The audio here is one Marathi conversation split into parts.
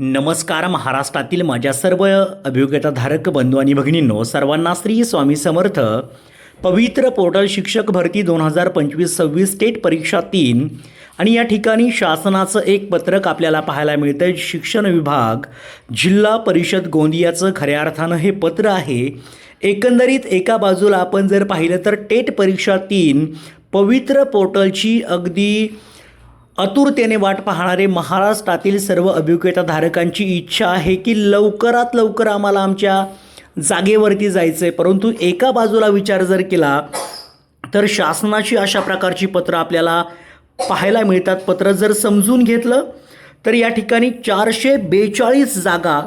नमस्कार. महाराष्ट्रातील माझ्या सर्व अभियोग्यताधारक बंधू आणि भगिनींनो, सर्वांना श्री स्वामी समर्थ. पवित्र पोर्टल शिक्षक भरती 2025-26 स्टेट परीक्षा 3 आणि या ठिकाणी शासनाचं एक पत्रक आपल्याला पाहायला मिळतं. शिक्षण विभाग जिल्हा परिषद गोंदियाचं खऱ्या अर्थानं हे पत्र आहे. एकंदरीत एका बाजूला आपण जर पाहिलं तर टेट परीक्षा 3 पवित्र पोर्टलची अगदी आतुरतेने वाट पाहणारे महाराष्ट्रातील सर्व अभियोग्यताधारकांची इच्छा आहे की लवकरात लवकर आम्हाला आमच्या जागेवरती जायचं आहे. परंतु एका बाजूला विचार जर केला तर शासनाची अशा प्रकारची पत्र आपल्याला पाहायला मिळतात. पत्र जर समजून घेतलं तर या ठिकाणी 442 जागा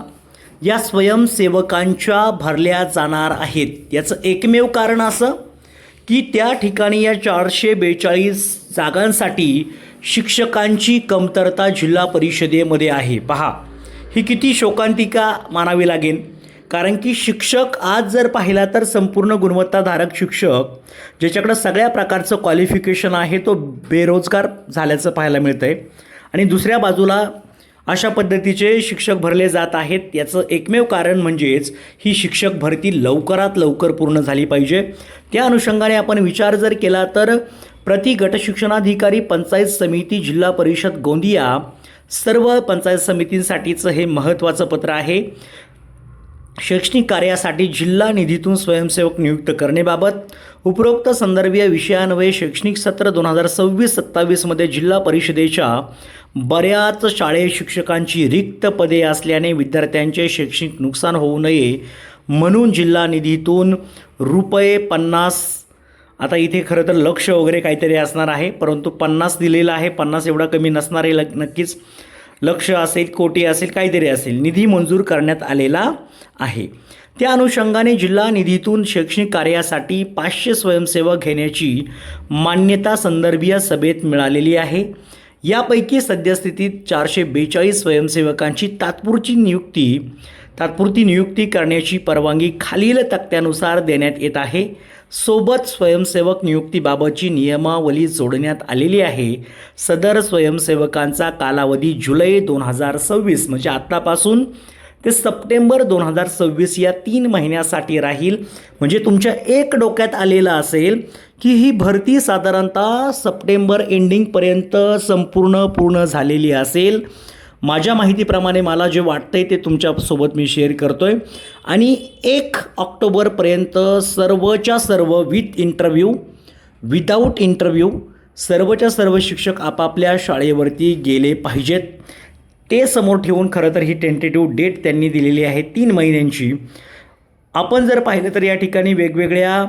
या स्वयंसेवकांच्या भरल्या जाणार आहेत. याचं एकमेव कारण असं की त्या ठिकाणी या 442 जागांसाठी शिक्षकांची कमतरता जिल्हा परिषदेमध्ये आहे. पहा, ही किती शोकांतिका मानावी लागेल. कारण की शिक्षक आज जर पाहिला तर संपूर्ण गुणवत्ताधारक शिक्षक ज्याच्याकडं सगळ्या प्रकारचं क्वालिफिकेशन आहे तो बेरोजगार झाल्याचं पाहायला मिळतं आहे. आणि दुसऱ्या बाजूला अशा पद्धतीचे शिक्षक भरले जात आहेत. याचं एकमेव कारण म्हणजेच ही शिक्षक भरती लवकरात लवकर पूर्ण झाली पाहिजे. त्या अनुषंगाने आपण विचार जर केला तर प्रति गट शिक्षणाधिकारी पंचायत समिती जिल्हा परिषद गोंदिया सर्व पंचायत समितींसाठीचं हे महत्त्वाचं पत्र आहे. शैक्षणिक कार्यासाठी जिल्हा निधीतून स्वयंसेवक नियुक्त करण्याबाबत उपरोक्त संदर्भीय विषयान्वये शैक्षणिक सत्र 2026-27 मध्ये जिल्हा परिषदेच्या बऱ्याच शाळेत शिक्षकांची रिक्त पदे असल्याने विद्यार्थ्यांचे शैक्षणिक नुकसान होऊ नये म्हणून जिल्हा निधीतून ₹50, आता इथे खरं तर लक्ष वगैरे काहीतरी असणार आहे, परंतु 50 दिलेलं आहे. 50 एवढा कमी नसणार आहे. नक्कीच लक्ष असेल, कोटी असेल, काहीतरी असेल, निधी मंजूर करण्यात आलेला आहे. त्या अनुषंगाने जिल्हा निधीतून शैक्षणिक कार्यासाठी 500 स्वयंसेवक घेण्याची मान्यता संदर्भीय सभेत मिळालेली आहे. यापैकी सद्यस्थितीत 442 स्वयंसेवकांची तात्पुरती नियुक्ती करण्याची परवानगी खालील तक्त्यानुसार देण्यात येत आहे. सोबत स्वयंसेवक नियुक्तीबाबतची नियमावली जोडण्यात आलेली आहे. सदर स्वयंसेवकांचा कालावधी जुलै 2026 म्हणजे आत्तापासून ते सप्टेंबर 2026 या 3 महिन्यासाठी राहील. म्हणजे तुमच्या एक डोक्यात आलेलं असेल की ही भरती साधारणतः सप्टेंबर एंडिंगपर्यंत पूर्ण झालेली असेल. माझ्या माहितीप्रमाणे मला जे वाटतंय ते तुमच्यासोबत मी शेअर करतोय. आणि 1 ऑक्टोबरपर्यंत सर्वच्या सर्व विदाऊट इंटरव्ह्यू सर्वच्या सर्व शिक्षक आपापल्या शाळेवरती गेले पाहिजेत. ते समोर ठेवून खरं तर ही टेंटेटिव्ह डेट त्यांनी दिलेली आहे 3 महिन्यांची. आपण जर पाहिलं तर या ठिकाणी वेगवेगळ्या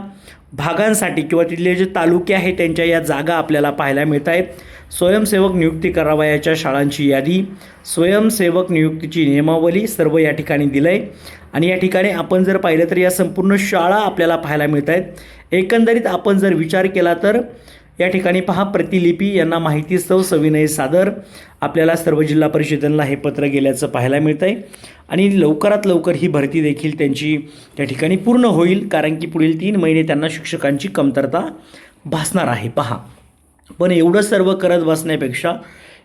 भागांसाठी किंवा तिथले जे तालुके आहेत त्यांच्या या जागा आपल्याला पाहायला मिळत आहेत. स्वयंसेवक नियुक्ती करावयाच्या शाळांची यादी, स्वयंसेवक नियुक्तीची नियमावली सर्व या ठिकाणी दिलं आहे. आणि या ठिकाणी आपण जर पाहिलं तर या संपूर्ण शाळा आपल्याला पाहायला मिळत आहेत. एकंदरीत आपण जर विचार केला तर या ठिकाणी पहा, प्रतिलिपी यांना माहितीस्तव सविनय सादर आपल्याला सर्व जिल्हा परिषदांना हे पत्र गेल्याचं पाहायला मिळतं आहे. आणि लवकरात लवकर ही भरती देखील त्यांची त्या ठिकाणी पूर्ण होईल. कारण की पुढील 3 महिने त्यांना शिक्षकांची कमतरता भासणार आहे. पहा, पण एवढं सर्व करत बसण्यापेक्षा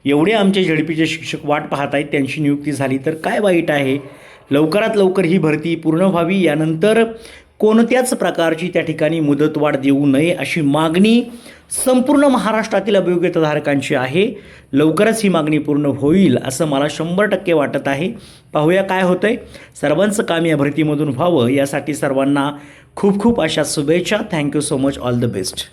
एवढे आमचे झडपीचे शिक्षक वाट पाहत आहेत, त्यांची नियुक्ती झाली तर काय वाईट आहे. लवकरात लवकर ही भरती पूर्ण व्हावी. यानंतर कोणत्याच प्रकारची त्या ठिकाणी मुदतवाढ देऊ नये अशी मागणी संपूर्ण महाराष्ट्रातील अभियोग्यताधारकांची आहे. लवकरच ही मागणी पूर्ण होईल असं मला 100% वाटत आहे. पाहूया काय होतंय. सर्वांचं काम या भरतीमधून व्हावं यासाठी सर्वांना खूप खूप अशा शुभेच्छा. Thank you so much. All the best.